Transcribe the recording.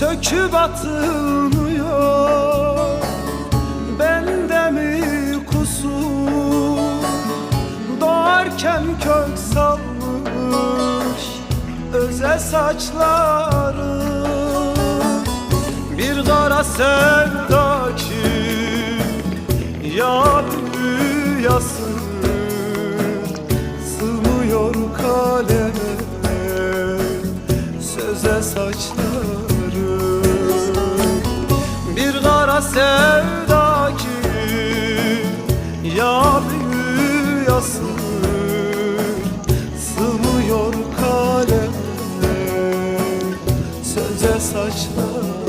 söküp atılmıyor. Bende mi kusur, doğarken kök salmış özel saçları. Bir kara sevda ki ya rüyası, sığmıyor kaleme söze saçları. Bir kara sevda ki ya rüyası, sığmıyor kaleme söze saçları.